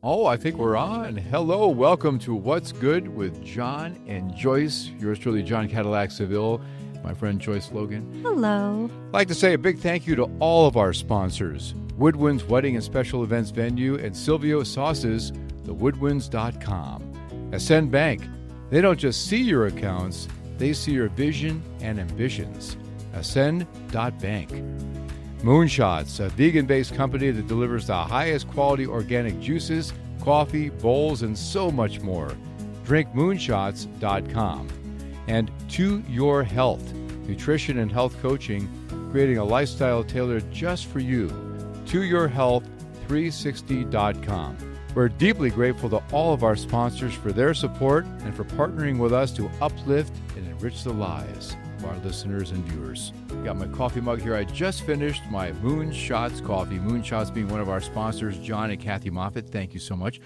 Oh, I think we're on. Hello, welcome to What's Good with John and Joyce. Yours truly, John Cadillac Seville, my friend Joyce Logan. Hello. I'd like to say a big thank you to all of our sponsors, Woodwinds Wedding and Special Events Venue and Silvio Sauces, thewoodwinds.com. Ascend Bank, they don't just see your accounts, they see your vision and ambitions. Ascend.bank. Moonshots, a vegan-based company that delivers the highest quality organic juices, coffee, bowls, and so much more. DrinkMoonshots.com. And To Your Health, nutrition and health coaching, creating a lifestyle tailored just for you. ToYourHealth360.com. We're deeply grateful to all of our sponsors for their support and for partnering with us to uplift and enrich the lives of our listeners and viewers. Got my coffee mug here. I just finished my Moonshots coffee. Moonshots being one of our sponsors, John and Kathy Moffitt. Thank you so much.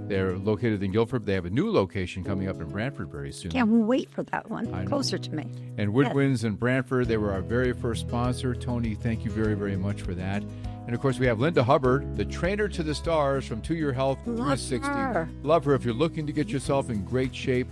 They're located in Guilford. They have a new location coming up in Brantford very soon. Can't wait for that one. Closer to me. And Woodwinds in Brantford, they were our very first sponsor. Tony, thank you very, very much for that. And of course, we have Linda Hubbard, the trainer to the stars from To Your Health 360. Love her. If you're looking to get yourself in great shape,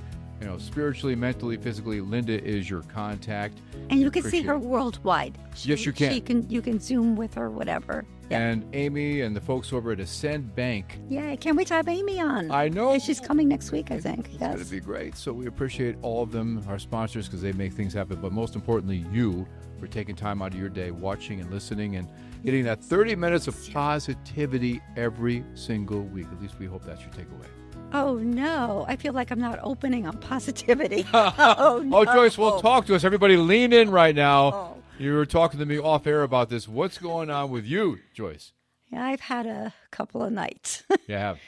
spiritually, mentally, physically, Linda is your contact. And you can see her worldwide. Yes, you can. You can Zoom with her, whatever. Yeah. And Amy and the folks over at Ascend Bank. Yeah, I can't wait to have Amy on. I know. And she's coming next week, I think. It's yes. going to be great. So we appreciate all of them, our sponsors, because they make things happen. But most importantly, you for taking time out of your day, watching and listening and getting that 30 minutes of positivity every single week. At least we hope that's your takeaway. Oh, no. I feel like I'm not opening on positivity. Oh, no. Oh, Joyce, well, talk to us. Everybody lean in right now. Oh. You were talking to me off air about this. What's going on with you, Joyce? Yeah, I've had a couple of nights. You have?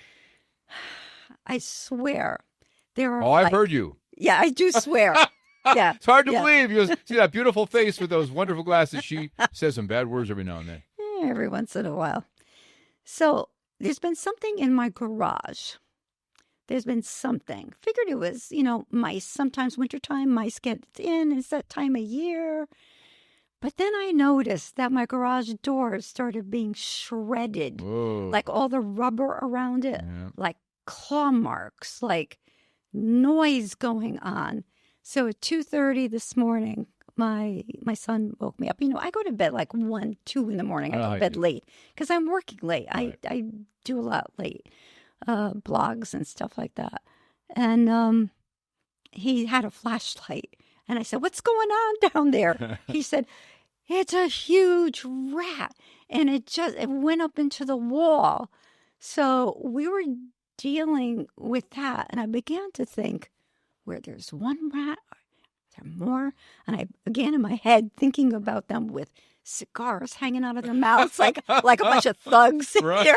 I swear. There are. Oh, I've heard you. Yeah, I do swear. Yeah. It's hard to believe. You see that beautiful face with those wonderful glasses. She says some bad words every now and then. Every once in a while. So there's been something in my garage. There's been something. Figured it was, mice. Sometimes wintertime, mice get in. It's that time of year. But then I noticed that my garage doors started being shredded. Whoa. Like all the rubber around it. Yeah. Like claw marks. Like noise going on. So at 2:30 this morning, my son woke me up. I go to bed like 1, 2 in the morning. I go to bed late because I'm working late. Right. I do a lot late. Blogs and stuff like that. And he had a flashlight. And I said, "What's going on down there?" He said, "It's a huge rat." And it went up into the wall. So we were dealing with that. And I began to think, where there's one rat, are there more? And I began in my head thinking about them with cigars hanging out of their mouths like a bunch of thugs. Right.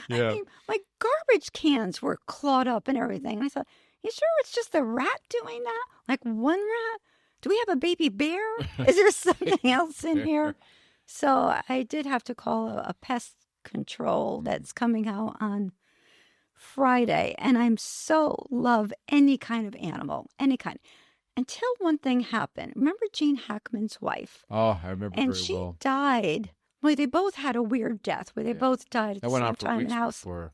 Yeah. I mean, my garbage cans were clawed up and everything. And I thought, you sure it's just the rat doing that? Like one rat? Do we have a baby bear? Is there something else in here? So I did have to call a pest control that's coming out on Friday. And I'm so love any kind of animal, any kind. Until one thing happened. Remember Gene Hackman's wife? Oh, I remember and very she well. died. Well, they both had a weird death where they both died at the same time in the house. Before.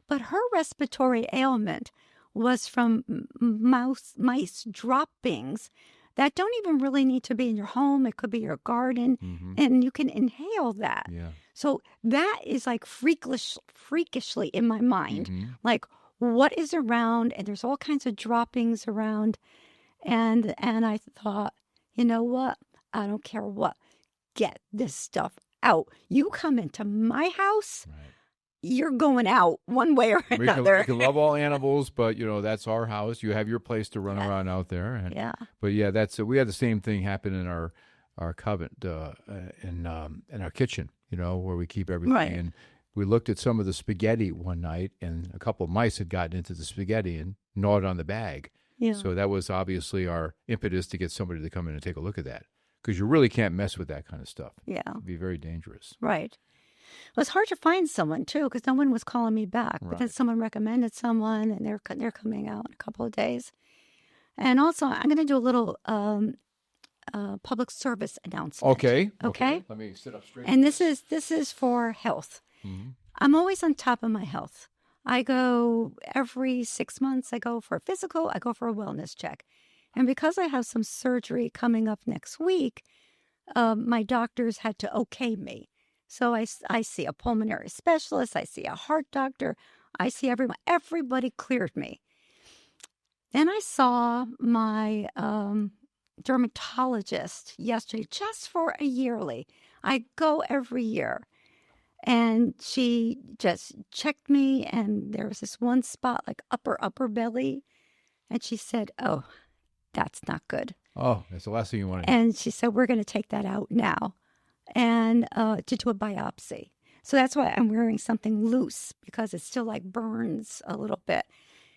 But her respiratory ailment was from mice droppings that don't even really need to be in your home. It could be your garden, and you can inhale that. Yeah. So that is like freakishly in my mind. Like, what is around? And there's all kinds of droppings around. And I thought, you know what? I don't care what. Get this stuff out. You come into my house, you're going out one way or another. We can love all animals, but that's our house. You have your place to run around out there. And, but yeah, we had the same thing happen in our cupboard in our kitchen. Where we keep everything. Right. And we looked at some of the spaghetti one night, and a couple of mice had gotten into the spaghetti and gnawed on the bag. Yeah. So that was obviously our impetus to get somebody to come in and take a look at that. Because you really can't mess with that kind of stuff. Yeah. It'd be very dangerous. Right. Well, it's hard to find someone, too, because no one was calling me back. Right. But then someone recommended someone, and they're coming out in a couple of days. And also, I'm going to do a little public service announcement. Okay. Okay. Let me sit up straight. And this is for health. I'm always on top of my health. I go every 6 months. I go for a physical. I go for a wellness check. And because I have some surgery coming up next week, my doctors had to okay me. So I see a pulmonary specialist. I see a heart doctor. I see everyone. Everybody cleared me. Then I saw my dermatologist yesterday just for a yearly. I go every year. And she just checked me, and there was this one spot, like upper belly. And she said, oh, that's not good. Oh, that's the last thing you want to do. And she said, we're going to take that out now and to do a biopsy. So that's why I'm wearing something loose, because it still like burns a little bit.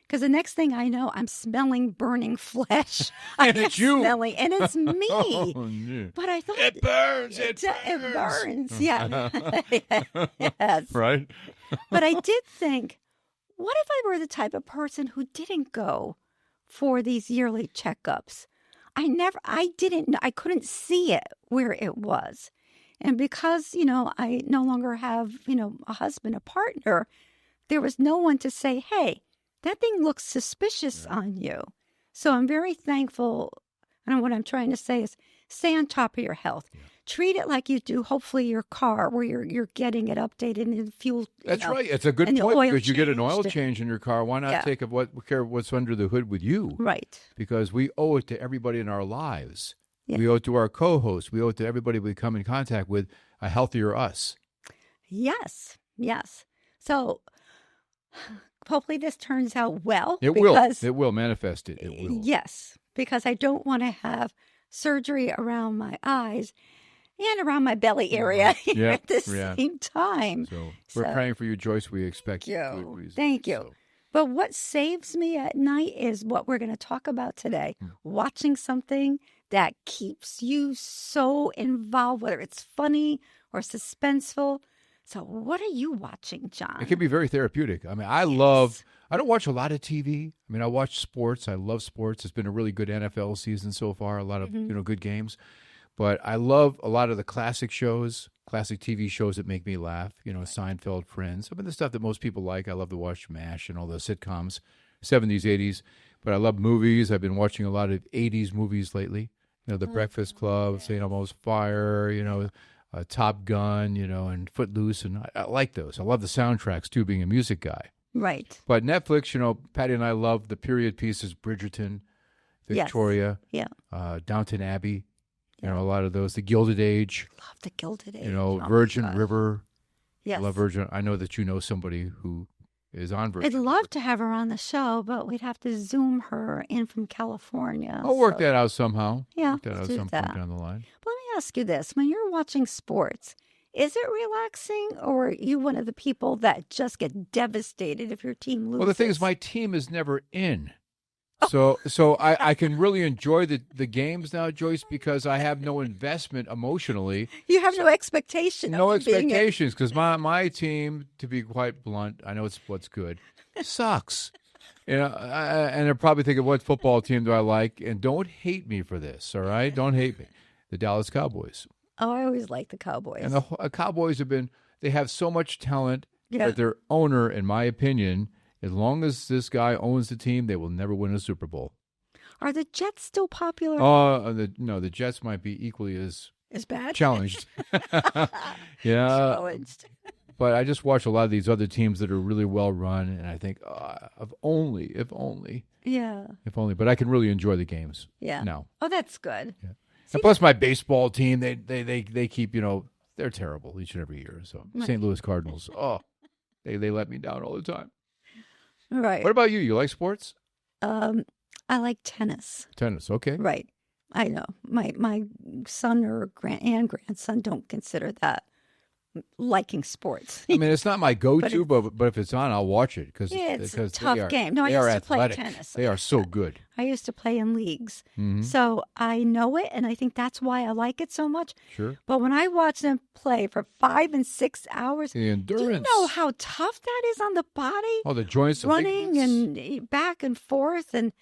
Because the next thing I know, I'm smelling burning flesh. And it's you. And it's me. Oh, yeah. But I thought... It burns. It burns. Yeah. Yes. Right? But I did think, what if I were the type of person who didn't go for these yearly checkups? I couldn't see it where it was. And because, I no longer have, a husband, a partner, there was no one to say, hey, that thing looks suspicious on you. So I'm very thankful. And what I'm trying to say is stay on top of your health. Yeah. Treat it like you do, hopefully, your car, where you're getting it updated and fuel. That's right. It's a good point, because you get an oil change in your car. Why not take care of what's under the hood with you? Right. Because we owe it to everybody in our lives. Yeah. We owe it to our co-hosts. We owe it to everybody we come in contact with, a healthier us. Yes. So hopefully this turns out well. It will. It will manifest it. It will. Yes, because I don't want to have surgery around my eyes and around my belly area at the same time. So we're praying for you, Joyce. We expect you. Thank you. But what saves me at night is what we're going to talk about today. Watching something that keeps you so involved, whether it's funny or suspenseful. So what are you watching, John? It can be very therapeutic. I mean, I don't watch a lot of TV. I mean, I watch sports. I love sports. It's been a really good NFL season so far, a lot of good games. But I love a lot of the classic shows, classic TV shows that make me laugh, Seinfeld, Friends. I mean, the stuff that most people like. I love to watch MASH and all those sitcoms, 70s, 80s. But I love movies. I've been watching a lot of 80s movies lately. The Breakfast Club, St. Elmo's Fire, Top Gun, and Footloose. And I like those. I love the soundtracks, too, being a music guy. Right. But Netflix, Patty and I love the period pieces, Bridgerton, Victoria, Downton Abbey. A lot of those. The Gilded Age. Love the Gilded Age. Virgin River. Yes. I love Virgin. I know that you know somebody who is on Virgin. I'd love to have her on the show, but we'd have to Zoom her in from California. I'll work that out somehow. Yeah, work that out some point down the line. But let me ask you this. When you're watching sports, is it relaxing, or are you one of the people that just get devastated if your team loses? Well, the thing is, my team is never in. So I can really enjoy the games now, Joyce, because I have no investment emotionally. You have no expectation. No expectations, because my team, to be quite blunt, I know it's what's good, sucks. And they're probably thinking, what football team do I like? And don't hate me for this, all right? Don't hate me. The Dallas Cowboys. Oh, I always like the Cowboys. And the Cowboys they have so much talent that their owner, in my opinion, as long as this guy owns the team, they will never win a Super Bowl. Are the Jets still popular? No, the Jets might be equally as bad. Challenged. Challenged. But I just watch a lot of these other teams that are really well run, and I think, if only. Yeah. If only. But I can really enjoy the games. Yeah. Now. Oh, that's good. Yeah. And plus, my baseball team, they keep, they're terrible each and every year. So St. Louis Cardinals, they let me down all the time. Right. What about you? You like sports? I like tennis. Tennis, okay. Right. I know. My son or grandson don't consider that liking sports. I mean, it's not my go-to, but if it's on, I'll watch it because it's a tough game. No, I used to play tennis. They are so good. I used to play in leagues, so I know it, and I think that's why I like it so much. Sure. But when I watch them play for 5 and 6 hours, the endurance. do you know how tough that is on the body? Oh, the joints, running and back and forth, and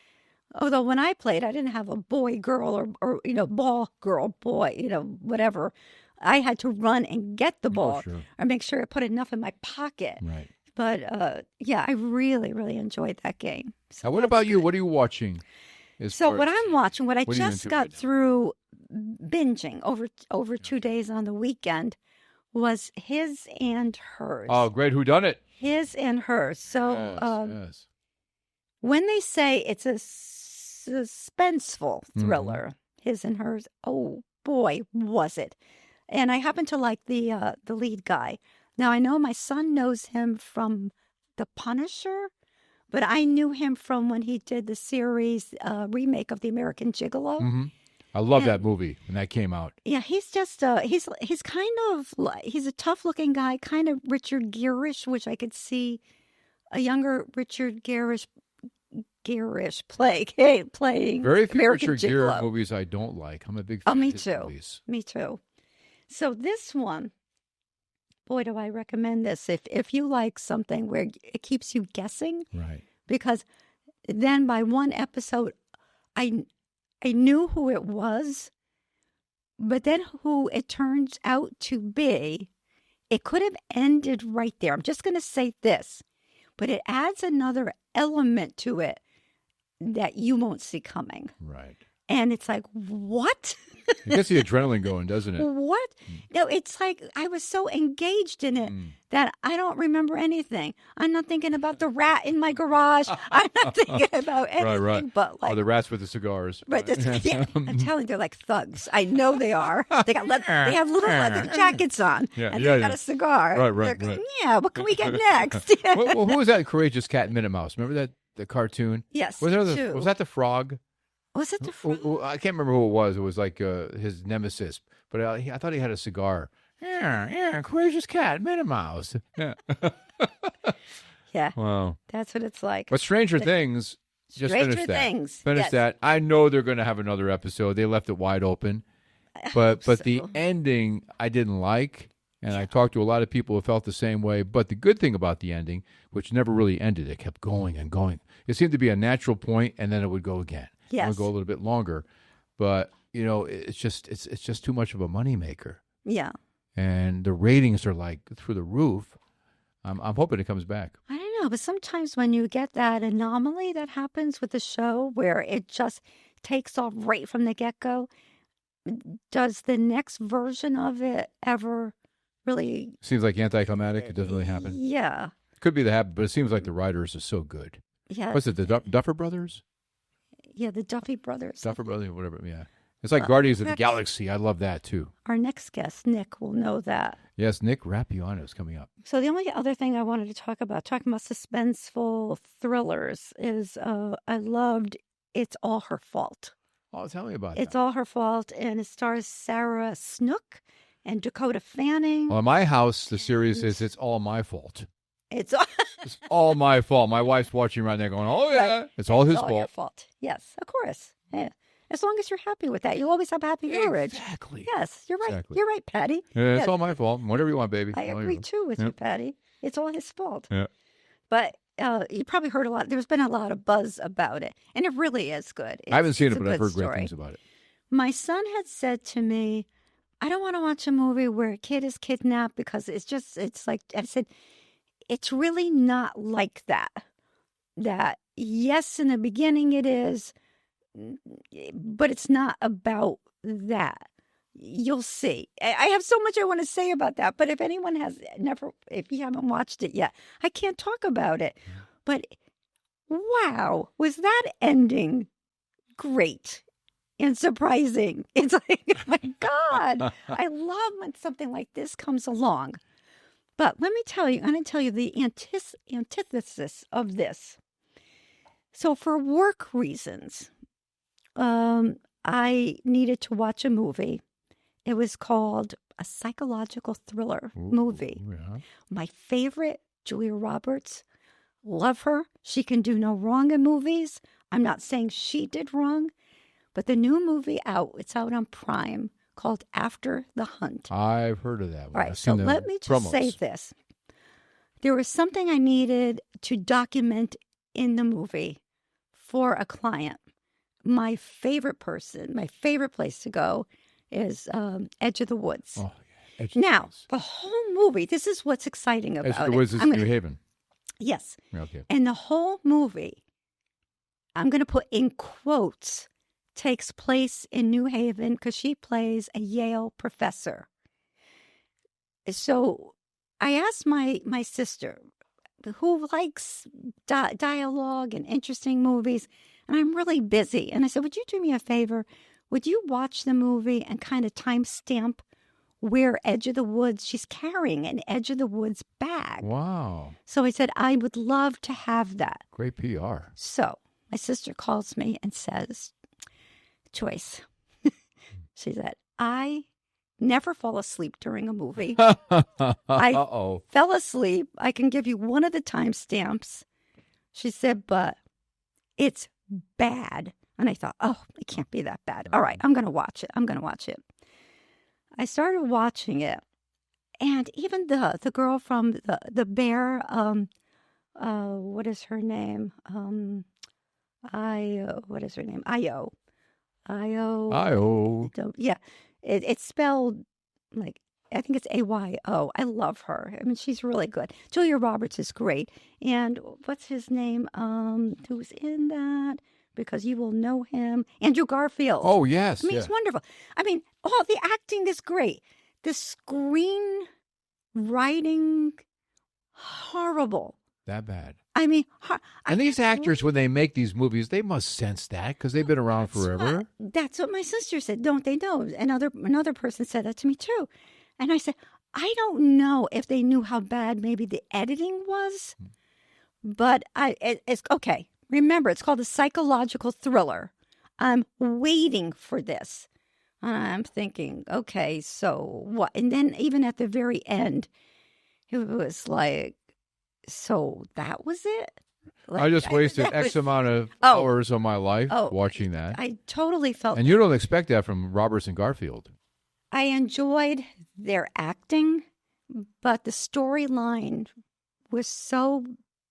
although when I played, I didn't have a boy, girl, or ball, girl, boy, whatever. I had to run and get the ball sure. or make sure I put enough in my pocket. Right. But yeah, I really, really enjoyed that game. So now, what about you? What are you watching? So what I'm watching, what I What are you just into got right now? through binging over 2 days on the weekend was His and Hers. Oh, great. Who done it? His and Hers. So Yes. when they say it's a suspenseful thriller, His and Hers, oh boy, was it. And I happen to like the lead guy. Now, I know my son knows him from The Punisher, but I knew him from when he did the series remake of The American Gigolo. Mm-hmm. I love that movie when that came out. Yeah, he's just he's kind of like, he's a tough looking guy, kind of Richard Gere-ish, which I could see a younger Richard Gere-ish playing Very few American Richard Gere Gigolo. movies I don't like. I'm a big fan Oh, me of his too. movies. Me too. So this one, boy, do I recommend this if you like something where it keeps you guessing. Right. Because then by one episode, I knew who it was, but then who it turns out to be, it could have ended right there. I'm just going to say this, but it adds another element to it that you won't see coming. Right. And it's like, what? It gets the adrenaline going, doesn't it? What? No, it's like I was so engaged in it that I don't remember anything. I'm not thinking about the rat in my garage. I'm not thinking about anything right. but like. Oh, the rats with the cigars. But yeah, I'm telling you, they're like thugs. I know they are. They have little leather jackets on, and they got a cigar. Right. Yeah, what can we get next? Well, who was that courageous cat in Minute Mouse? Remember the cartoon? Yes. Was two. that the frog? Was it the frog? I can't remember who it was. It was like his nemesis. But I thought he had a cigar. Yeah, courageous cat, Minnie Mouse. Yeah. Yeah. Wow. That's what it's like. But Stranger Things, just finished that. Things. Finish Yes. that. I know they're going to have another episode. They left it wide open. But the ending I didn't like. And I talked to a lot of people who felt the same way. But the good thing about the ending, which never really ended, it kept going and going. It seemed to be a natural point, and then it would go again. Yes. It would go a little bit longer. But, it's just too much of a moneymaker. Yeah. And the ratings are like through the roof. I'm hoping it comes back. I don't know, but sometimes when you get that anomaly that happens with the show where it just takes off right from the get-go, does the next version of it ever really... Seems like anticlimactic. It doesn't really happen. Yeah. Could be the happen, but it seems like the writers are so good. Yeah. What's it, the Duffer Brothers? Yeah, the Duffy Brothers. Duffer Brothers, whatever, yeah. It's like Guardians of the Galaxy. I love that, too. Our next guest, Nick, will know that. Yes, Nick Rapiano is coming up. So the only other thing I wanted to talking about suspenseful thrillers, is I loved It's All Her Fault. Oh, tell me about It's that. All Her Fault, and it stars Sarah Snook and Dakota Fanning. Well, in my house, the series is It's All My Fault. It's all, It's all my fault. My wife's watching right there going, oh, yeah. Right. It's all his it's all your fault. fault. Yes, of course. Yeah. As long as you're happy with that, you'll always have a happy marriage. Exactly. Yes, you're right. Exactly. You're right, Patty. Yeah, it's Yes. all my fault. Whatever you want, baby. I All agree your- too with you, Yep. Patty. It's all his fault. Yeah. But you probably heard a lot. There's been a lot of buzz about it, and it really is good. I haven't seen it's it, a but I've good heard great story. things about it. My son had said to me, I don't want to watch a movie where a kid is kidnapped because it's like, I said, it's really not like that. That, yes, in the beginning it is, but it's not about that. You'll see. I have so much I want to say about that, but if anyone if you haven't watched it yet, I can't talk about it. But wow, was that ending great and surprising? It's like, oh my God, I love when something like this comes along. But let me tell you, I'm going to tell you the antithesis of this. So for work reasons, I needed to watch a movie. It was called a psychological thriller movie. Yeah. My favorite, Julia Roberts. Love her. She can do no wrong in movies. I'm not saying she did wrong, but the new movie it's out on Prime, called After the Hunt. I've heard of that one. All right, I've so seen the let me just promos. say this. There was something I needed to document in the movie for a client. My favorite place to go is Edge of the Woods. Oh, Now, the whole movie, this is what's exciting about it. Was this New Haven? Yes. Okay. And the whole movie, I'm going to put in quotes, takes place in New Haven because she plays a Yale professor. So I asked my sister, who likes dialogue and interesting movies, and I'm really busy. And I said, would you do me a favor? Would you watch the movie and kind of timestamp where Edge of the Woods, she's carrying an Edge of the Woods bag. Wow. So I said, I would love to have that. Great PR. So my sister calls me and says, Joyce, she said, I never fall asleep during a movie. I fell asleep. I can give you one of the timestamps. She said, but it's bad. And I thought, oh, it can't be that bad. All right, I'm going to watch it. I started watching it. And even the girl from the bear, what is her name? What is her name? Io. Yeah. It's spelled like, I think it's AYO. I love her. I mean, she's really good. Julia Roberts is great. And what's his name? Who's in that? Because you will know him. Andrew Garfield. Oh, yes. I mean, he's wonderful. I mean, all the acting is great. The screen writing, horrible. That bad. I mean, and these actors, when they make these movies, they must sense that because they've been around forever. That's what my sister said. Don't they know? Another person said that to me too. And I said, I don't know if they knew how bad maybe the editing was, but it's okay. Remember, it's called a psychological thriller. I'm waiting for this. I'm thinking, okay, so what? And then even at the very end, it was like, so that was it? Like, I just wasted X amount of hours of my life watching that. I totally felt. And you don't expect that from Roberts and Garfield. I enjoyed their acting, but the storyline was so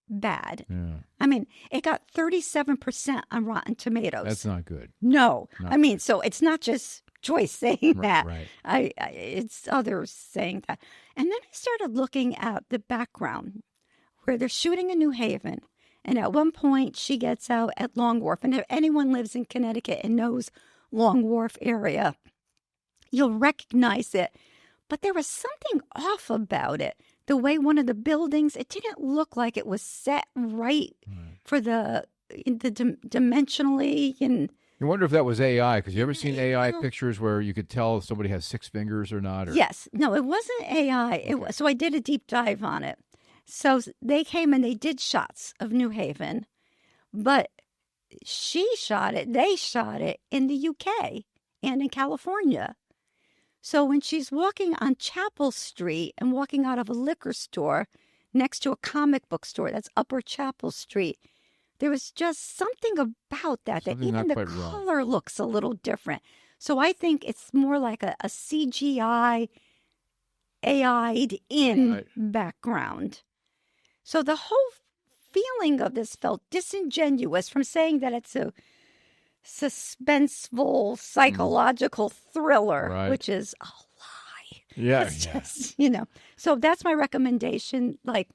bad. Yeah. I mean, it got 37% on Rotten Tomatoes. That's not good. No. I mean, so it's not just Joyce saying that. Right. It's others saying that. And then I started looking at the background where they're shooting in New Haven. And at one point, she gets out at Long Wharf. And if anyone lives in Connecticut and knows Long Wharf area, you'll recognize it. But there was something off about it. The way one of the buildings, it didn't look like it was set right for the dimensionally. And you wonder if that was AI, because you ever seen AI pictures where you could tell if somebody has 6 fingers or not? Or... Yes. No, it wasn't AI. Okay. So I did a deep dive on it. So they came and they did shots of New Haven, but they shot it in the UK and in California. So when she's walking on Chapel Street and walking out of a liquor store next to a comic book store, that's Upper Chapel Street, there was just something about that even the color looks a little different. So I think it's more like a CGI, AI'd in background. So the whole feeling of this felt disingenuous from saying that it's a suspenseful psychological thriller, which is a lie. Yeah. It's just, So that's my recommendation. Like,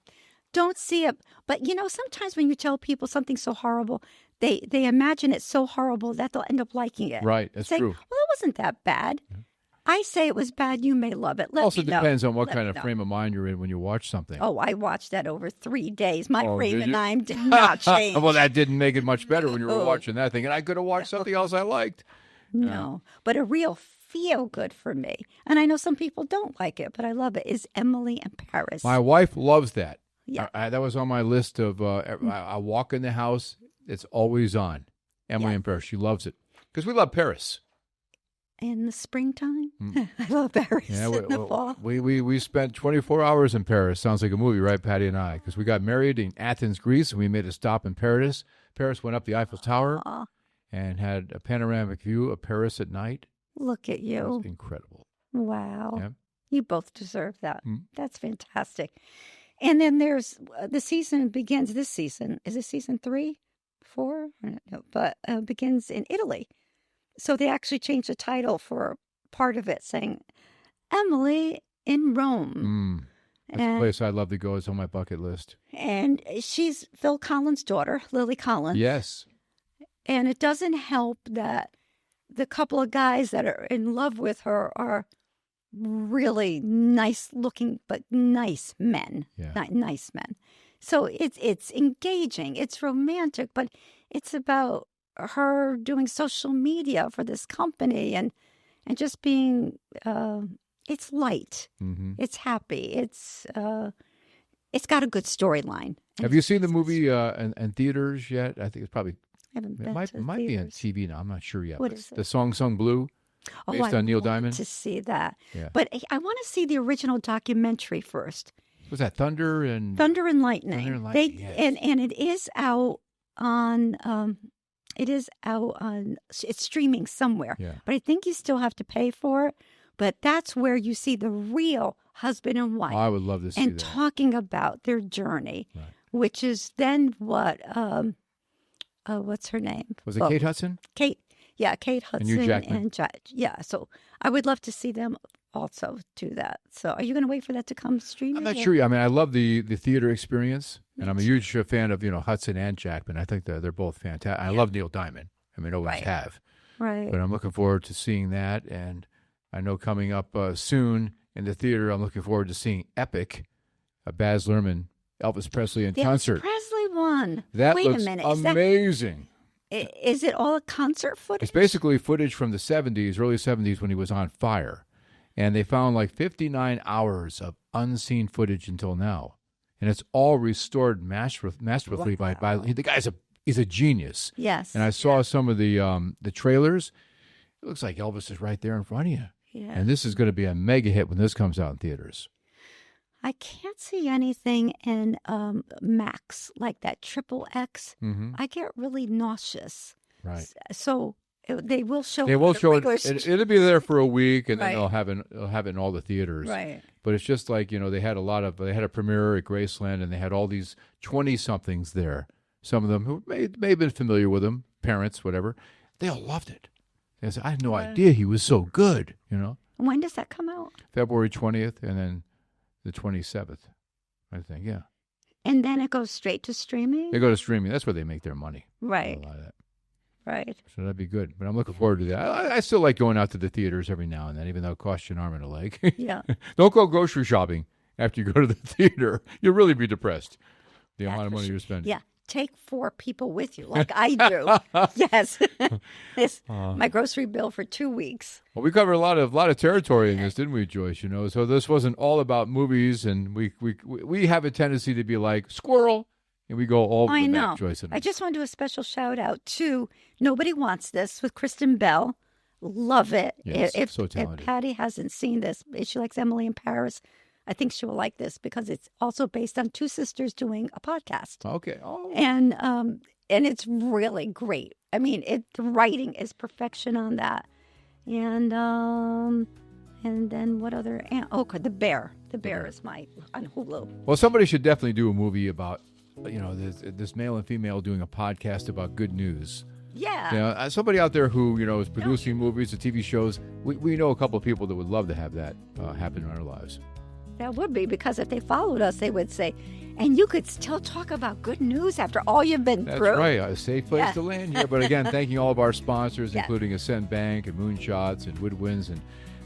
don't see it. But, sometimes when you tell people something so horrible, they imagine it so horrible that they'll end up liking it. Right. That's true. Well, it wasn't that bad. Yeah. I say it was bad. You may love it. Also depends on what kind of frame of mind you're in when you watch something. Oh, I watched that over 3 days. My frame of mind did not change. Well, that didn't make it much better when you were watching that thing. And I could have watched something else I liked. No, but a real feel good for me. And I know some people don't like it, but I love it, is Emily in Paris. My wife loves that. Yeah. That was on my list of, I walk in the house, it's always on. Emily in Paris. She loves it. Because we love Paris. In the springtime? I love Paris in the fall. We spent 24 hours in Paris. Sounds like a movie, right, Patty and I? Because we got married in Athens, Greece, and we made a stop in Paris. Paris, went up the Eiffel Tower and had a panoramic view of Paris at night. Look at you. It was incredible. Wow. Yeah. You both deserve that. That's fantastic. And then there's, the season begins this season. Is it season 3, 4? No, but begins in Italy. So they actually changed the title for part of it, saying, Emily in Rome. That's a place I'd love to go. It's on my bucket list. And she's Phil Collins' daughter, Lily Collins. Yes. And it doesn't help that the couple of guys that are in love with her are really nice looking, but nice men. Yeah. Nice men. So it's engaging, it's romantic, but it's about her doing social media for this company and just being, it's light, it's happy, it's got a good storyline. Have you seen the movie in theaters yet? I think it's probably, it might be on TV now. I'm not sure yet. What is it? The Song Sung Blue, based on Neil Diamond. To see that, yeah. But I want to see the original documentary first. Was that Thunder and Lightning? Thunder and Lightning, yes. And it is out on it's streaming somewhere. Yeah. But I think you still have to pay for it. But that's where you see the real husband and wife. Oh, I would love to see and that. talking about their journey, right. Which is then what what's her name? Was it Kate Hudson? Kate Hudson and Hugh Jackman. So I would love to see them also do that. So are you going to wait for that to come streaming? I'm not sure. I mean, I love the theater experience, and I'm a huge fan of Hudson and Jackman. I think they're both fantastic. I love Neil Diamond. I mean, always have. Right. But I'm looking forward to seeing that, and I know coming up soon in the theater, I'm looking forward to seeing Epic, Baz Luhrmann, Elvis Presley in concert. The Presley one. That Wait looks a minute. amazing. Is it all concert footage? It's basically footage from the 70s, early 70s, when he was on fire. And they found like 59 hours of unseen footage until now. And it's all restored masterfully by the guy's he's a genius. Yes. And I saw some of the trailers. It looks like Elvis is right there in front of you. Yeah. And this is going to be a mega hit when this comes out in theaters. I can't see anything in Max, like that XXX. Mm-hmm. I get really nauseous. Right. So they will show. They will show it. It'll be there for a week, and then right. they'll have it in all the theaters. Right. But it's just like they had a premiere at Graceland, and they had all these 20-somethings there. Some of them who may have been familiar with him, parents, whatever. They all loved it. They said, I had no idea he was so good. When does that come out? February 20th, and then the 27th, I think. Yeah. And then it goes straight to streaming? They go to streaming. That's where they make their money. Right. A lot of that. Right. So that'd be good. But I'm looking forward to that. I still like going out to the theaters every now and then, even though it costs you an arm and a leg. Yeah. Don't go grocery shopping after you go to the theater. You'll really be depressed. The amount of money you're spending. Yeah. Take 4 people with you, like I do. Yes. My grocery bill for 2 weeks. Well, we covered a lot of territory in this, didn't we, Joyce? So this wasn't all about movies, and we have a tendency to be like squirrel, and we go all over the map, Joyce. I just want to do a special shout out to Nobody Wants This with Kristen Bell. Love it. Yes, so talented. If Patty hasn't seen this, if she likes Emily in Paris, I think she will like this because it's also based on 2 sisters doing a podcast. Okay. Oh. And it's really great. I mean, the writing is perfection on that. And then what other? The Bear. The Bear is on Hulu. Well, somebody should definitely do a movie about this male and female doing a podcast about good news. Yeah. Somebody out there who is producing movies or TV shows. We know a couple of people that would love to have that happen in our lives. That would be, because if they followed us, they would say, and you could still talk about good news after all you've been through. That's right. A safe place to land here. But again, thanking all of our sponsors, including Ascend Bank and Moonshots and Woodwinds and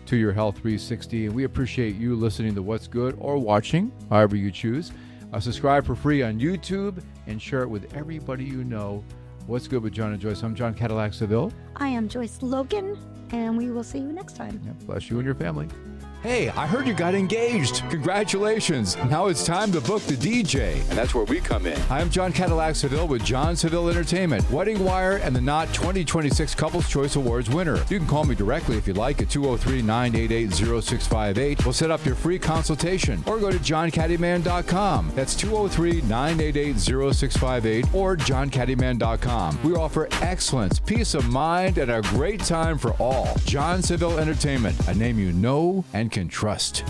To Your Health 360. And we appreciate you listening to What's Good or watching, however you choose. Subscribe for free on YouTube and share it with everybody you know. What's Good with John and Joyce. I'm John Cadillac Seville. I am Joyce Logan, and we will see you next time. Yeah, bless you and your family. Hey, I heard you got engaged. Congratulations. Now it's time to book the DJ. And that's where we come in. I'm John Cadillac Seville with John Seville Entertainment, Wedding Wire, and the Knot 2026 Couples Choice Awards winner. You can call me directly if you like at 203-988-0658. We'll set up your free consultation. Or go to johncaddyman.com. That's 203-988-0658 or johncaddyman.com. We offer excellence, peace of mind, and a great time for all. John Seville Entertainment, a name you know and can trust.